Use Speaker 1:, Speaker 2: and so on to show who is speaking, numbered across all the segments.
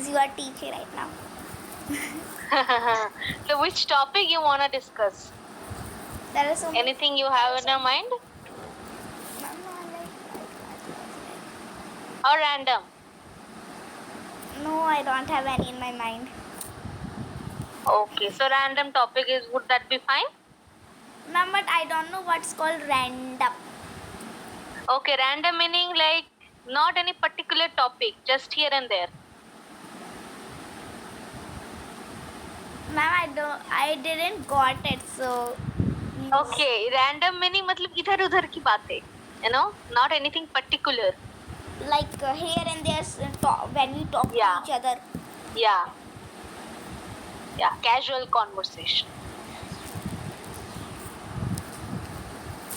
Speaker 1: since you are teaching right now.
Speaker 2: So which topic you want to discuss?
Speaker 1: There are so many.
Speaker 2: Anything you have in your mind? Or random?
Speaker 1: No, I don't have any in my mind.
Speaker 2: Okay, so random topic is, would that be fine?
Speaker 1: Ma'am, but I don't know what's called random.
Speaker 2: Okay, random meaning like not any particular topic, just here and there.
Speaker 1: Ma'am, I didn't got it, so.
Speaker 2: Okay, random meaning मतलब इधर उधर की बातें, you know, not anything particular.
Speaker 1: Like here and there, when we talk
Speaker 2: Yeah.
Speaker 1: to each other.
Speaker 2: Yeah. Yeah, casual conversation.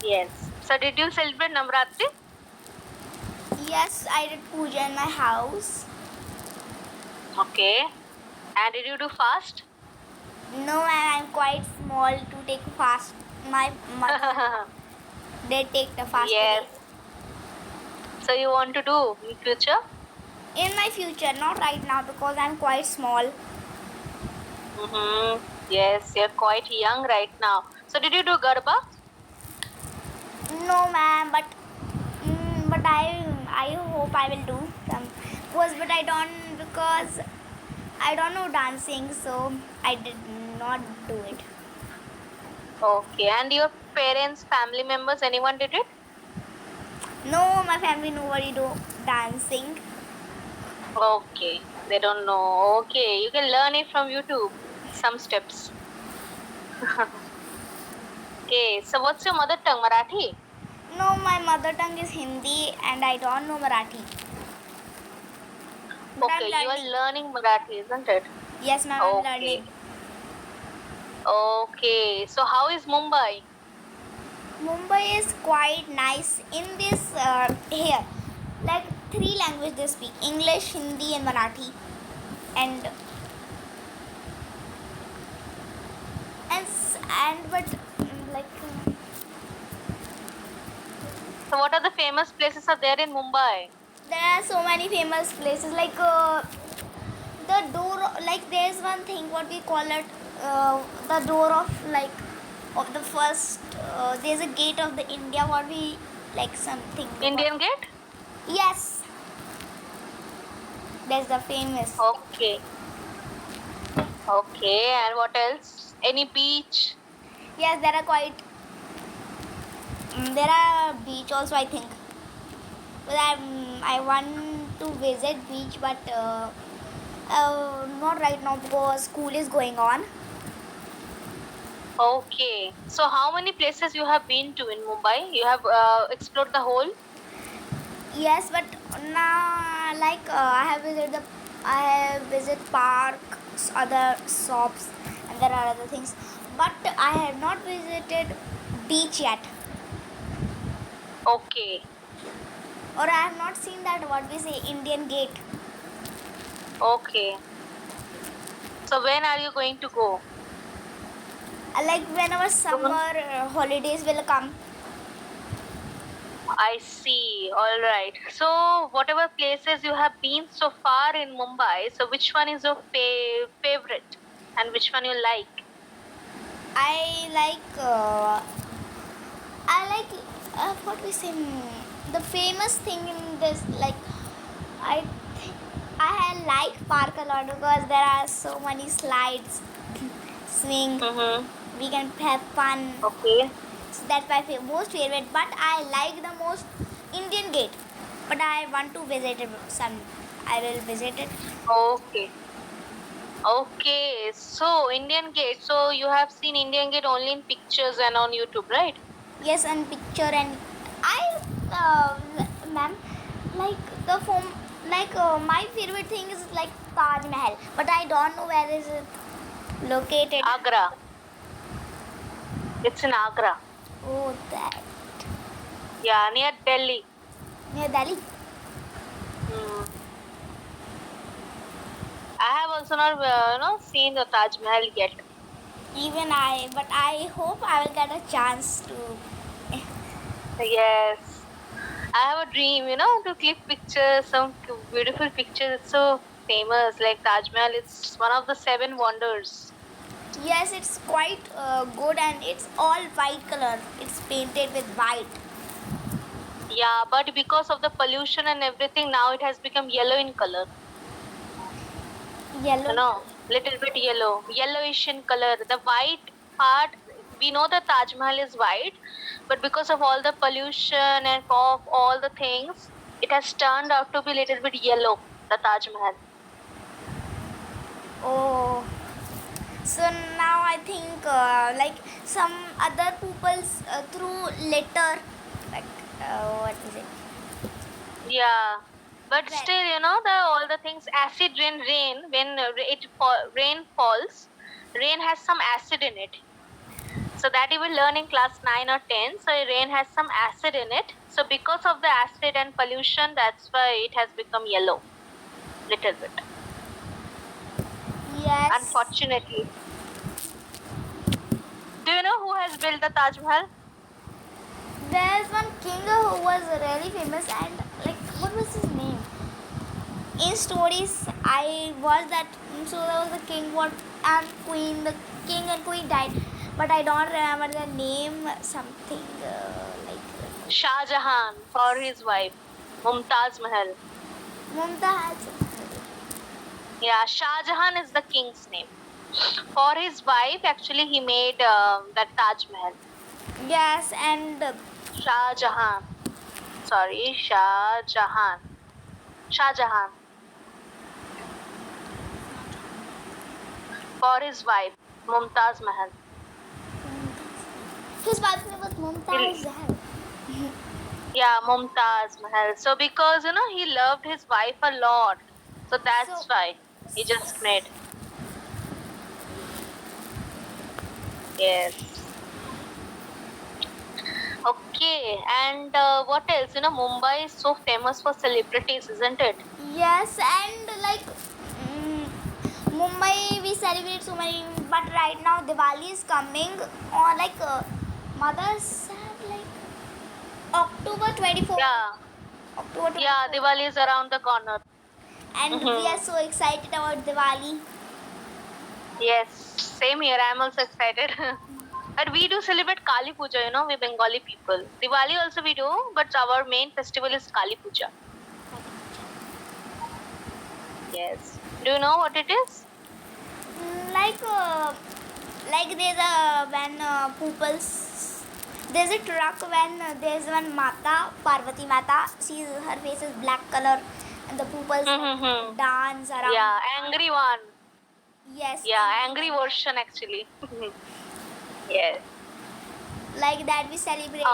Speaker 2: Yes. So did you celebrate Navratri?
Speaker 1: Yes, I did puja in my house.
Speaker 2: Okay. And did you do fast?
Speaker 1: No, and I'm quite small to take fast. My mother did take the fast
Speaker 2: Yes.
Speaker 1: today.
Speaker 2: So you want to do in future?
Speaker 1: In my future, not right now because I'm quite small.
Speaker 2: Yes, you're quite young right now. So did you do Garba?
Speaker 1: No, ma'am, but I hope I will do some. But I don't know dancing, so I did not do it.
Speaker 2: Okay. And your parents, family members, anyone did it?
Speaker 1: No, my family nobody do dancing.
Speaker 2: Okay. They don't know. Okay. You can learn it from YouTube. Some steps. Okay. So what's your mother tongue? Marathi?
Speaker 1: No, my mother tongue is Hindi and I don't know Marathi. But
Speaker 2: Okay. You are learning Marathi, isn't it?
Speaker 1: Yes, ma'am, I'm learning.
Speaker 2: Okay. So how is Mumbai?
Speaker 1: Mumbai is quite nice in this here. Like 3 languages they speak: English, Hindi, and Marathi.
Speaker 2: So what are the famous places are there in Mumbai?
Speaker 1: There are so many famous places like the door. Like there's one thing what we call it the door of the first. There's a gate of the India. What we like something.
Speaker 2: Indian Gate?
Speaker 1: Yes. There's the famous.
Speaker 2: Okay. Okay, and what else? Any beach?
Speaker 1: Yes, there are quite. There are beach also, I think. But I want to visit beach, but not right now because school is going on.
Speaker 2: Okay. So how many places you have been to in Mumbai? You have explored the whole?
Speaker 1: Yes, but now I have visited parks, other shops, and there are other things. But I have not visited beach yet.
Speaker 2: Okay.
Speaker 1: Or I have not seen that what we say Indian Gate.
Speaker 2: Okay. So when are you going to go?
Speaker 1: Like whenever summer holidays will come.
Speaker 2: I see. All right. So whatever places you have been so far in Mumbai, so which one is your favorite and which one you like?
Speaker 1: I like what we say the famous thing in this like I like park a lot because there are so many slides, swing. We can have fun.
Speaker 2: Okay.
Speaker 1: So that's my most favorite. But I like the most Indian Gate. But I want to visit it some. I will visit it.
Speaker 2: Okay. Okay. So Indian Gate. So you have seen Indian Gate only in pictures and on YouTube, right?
Speaker 1: Yes, and picture and ma'am, like the form, like my favorite thing is like Taj Mahal, but I don't know where is it located.
Speaker 2: Agra. It's in Agra.
Speaker 1: Oh, that.
Speaker 2: Yeah, near Delhi.
Speaker 1: Near Delhi.
Speaker 2: I have also not seen the Taj Mahal yet.
Speaker 1: Even I, but I hope I will get a chance to.
Speaker 2: Yes. I have a dream, to click pictures, some beautiful pictures. famous. Like Taj Mahal, it's one of the 7 wonders.
Speaker 1: Yes, it's quite good, and it's all white color. It's painted with white.
Speaker 2: Yeah, but because of the pollution and everything, now it has become yellow in color.
Speaker 1: Yellow.
Speaker 2: Little bit yellow, yellowish in color. The white part, we know that Taj Mahal is white, but because of all the pollution and of all the things, it has turned out to be little bit yellow, the Taj Mahal.
Speaker 1: Oh. So now I think like some other people's through letter, like what is it?
Speaker 2: Yeah, but
Speaker 1: Well,
Speaker 2: still, all the things, acid rain, when rain falls, rain has some acid in it. So that you will learn in class 9 or 10. So rain has some acid in it. So because of the acid and pollution, that's why it has become yellow, little bit.
Speaker 1: yes.
Speaker 2: Unfortunately. Do you know who has built the Taj Mahal?
Speaker 1: There's one king who was really famous, and like what was his name? In stories, I watched that. So there was a king, what, and queen. The king and queen died, but I don't remember the name. Something like
Speaker 2: Shah Jahan for his wife, Mumtaz Mahal.
Speaker 1: Mumtaz.
Speaker 2: Yeah, Shah Jahan is the king's name. For his wife, actually, he made that Taj Mahal.
Speaker 1: Yes, and
Speaker 2: Shah Jahan. Sorry, Shah Jahan. Shah Jahan. For his wife, Mumtaz Mahal.
Speaker 1: his wife's name was Mumtaz.
Speaker 2: Yeah, Mumtaz Mahal. So because he loved his wife a lot, so that's why he just made. Yes. Okay, and what else? Mumbai is so famous for celebrities, isn't it?
Speaker 1: Yes, and like Mumbai, we celebrate so many, but right now Diwali is coming on like Mother's like October 24th.
Speaker 2: Yeah.
Speaker 1: October 24th.
Speaker 2: Yeah, Diwali is around the corner.
Speaker 1: And we are so excited about Diwali.
Speaker 2: Yes, same here. I'm also excited. But we do celebrate Kali Puja, we Bengali people. Diwali also we do, but our main festival is Kali Puja. Yes. Do you know what it is?
Speaker 1: Like there's a when people's there's a truck when there's one Mata, Parvati Mata. Her face is black color, and the people's dance around.
Speaker 2: Yeah, angry one.
Speaker 1: Yes.
Speaker 2: Yeah, angry version actually. Yes.
Speaker 1: Like that we celebrate.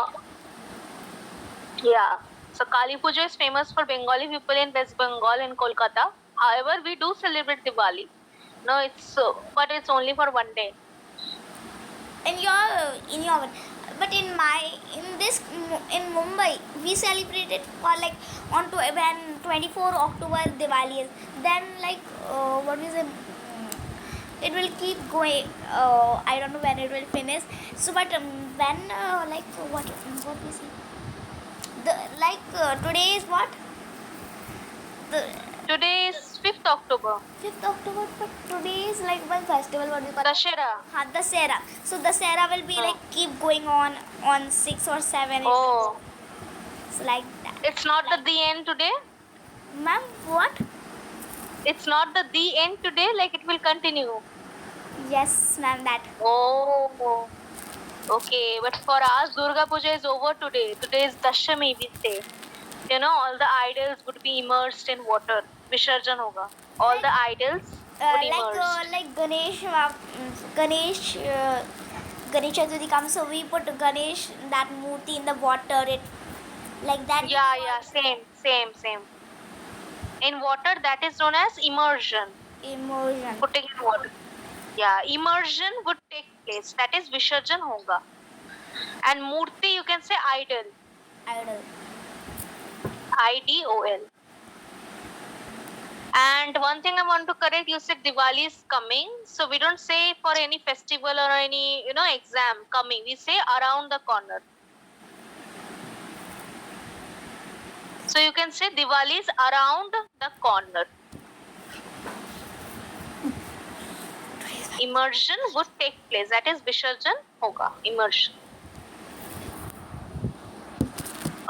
Speaker 2: Yeah. So Kali Puja is famous for Bengali people in West Bengal and Kolkata. However, we do celebrate Diwali. No, but it's only for one day.
Speaker 1: In your but in Mumbai we celebrate it for like on to when 24 October Diwali is. Then like what is it? It will keep going. I don't know when it will finish. So, but when like what we say? Today is what?
Speaker 2: Today is 5th October.
Speaker 1: 5th October, but today is like one festival. What we call
Speaker 2: Dashera.
Speaker 1: Dashera. So Dashera will be like keep going on 6 or 7.
Speaker 2: Oh.
Speaker 1: So like that.
Speaker 2: It's not the end today?
Speaker 1: Ma'am, what?
Speaker 2: It's not the end today, like it will continue.
Speaker 1: Yes, ma'am, that.
Speaker 2: Oh. Okay, but for us, Durga Puja is over today. Today is Dashami, we say. All the idols would be immersed in water. Visarjan hoga. All the idols would immerse.
Speaker 1: Like Ganesh Chaturthi comes, so we put Ganesh, that murti in the water. It like that.
Speaker 2: Yeah, same. In water, that is known as immersion.
Speaker 1: Immersion.
Speaker 2: Putting in water. Yeah, immersion would take place. That is Visarjan hoga. And murti, you can say idol.
Speaker 1: Idol.
Speaker 2: IDOL. And one thing I want to correct, you said Diwali is coming. So we don't say for any festival or any, exam coming. We say around the corner. So you can say Diwali is around the corner. immersion would take place. That is Visarjan hoga, immersion.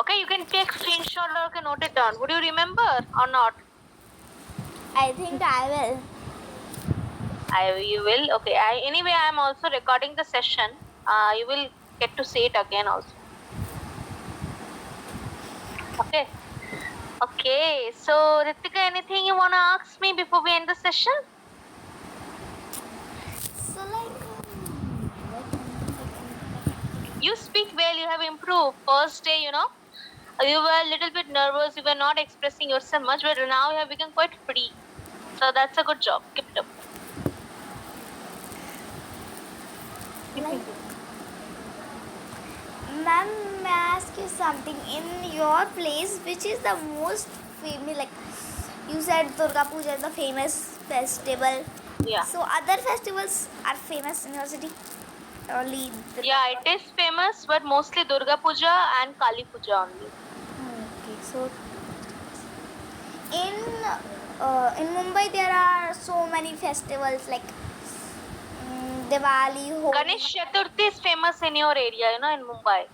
Speaker 2: Okay, you can take screenshot or you can note it down. Would you remember or not?
Speaker 1: I think I will.
Speaker 2: You will. Okay. Anyway, I am also recording the session. You will get to see it again also. Okay. Okay. So, Ritika, anything you wanna ask me before we end the session?
Speaker 1: So like,
Speaker 2: You speak well. You have improved. First day, you know, you were a little bit nervous. You were not expressing yourself much, but now you have become quite free. So that's a good job. Keep it up.
Speaker 1: like, ma'am, may I ask you something? In your place, which is the most famous? Like, you said Durga Puja is the famous festival.
Speaker 2: Yeah.
Speaker 1: So other festivals are famous in your city? Only Durga
Speaker 2: Yeah, it is famous, but mostly Durga Puja and Kali Puja only.
Speaker 1: Okay, so in Mumbai there are so many festivals like Diwali, Holi.
Speaker 2: Ganesh Chaturthi is famous in your area, you know, in Mumbai.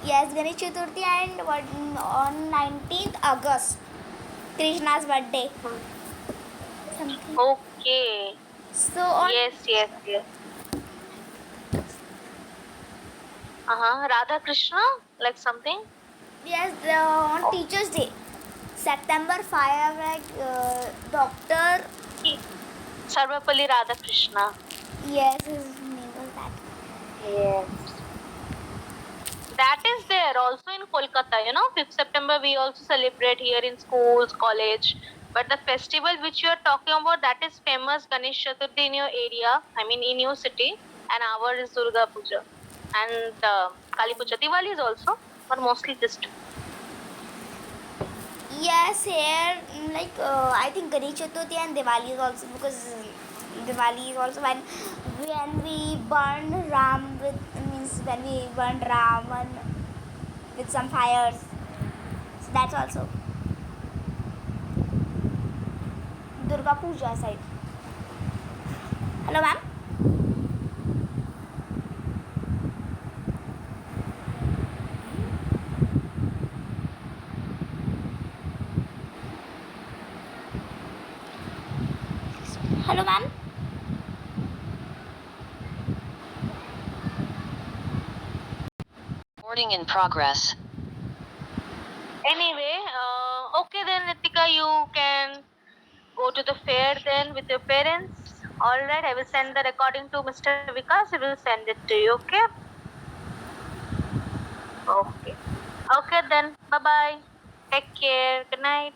Speaker 1: Yes, Ganesh Chaturthi and what on 19th August, Krishna's birthday. Something.
Speaker 2: Okay.
Speaker 1: So on
Speaker 2: Yes. Radha Krishna, like something.
Speaker 1: yes on Teachers' Day, September 5, like Doctor.
Speaker 2: Sarvapalli Radha Krishna.
Speaker 1: Yes, his name was that.
Speaker 2: Yes. That is there also in Kolkata, you know, 5th September we also celebrate here in schools, college. But the festival which you are talking about, that is famous Ganesh Chaturthi in your area, I mean in your city, and ours is Durga Puja. And Kali Puja. Diwali is also, but mostly this two.
Speaker 1: Yes, here like I think Ganesh Chaturthi and Diwali is also, because Diwali is also when we burn Ram with, means when we burn Raman with some fires. So that's also Durga Puja side. Hello, ma'am. Hello, ma'am.
Speaker 3: Recording in progress.
Speaker 2: Anyway, okay then Ritika, you can go to the fair then with your parents. Alright, I will send the recording to Mr. Vikas. He will send it to you, okay? Okay. Okay then. Bye bye. Take care. Good night.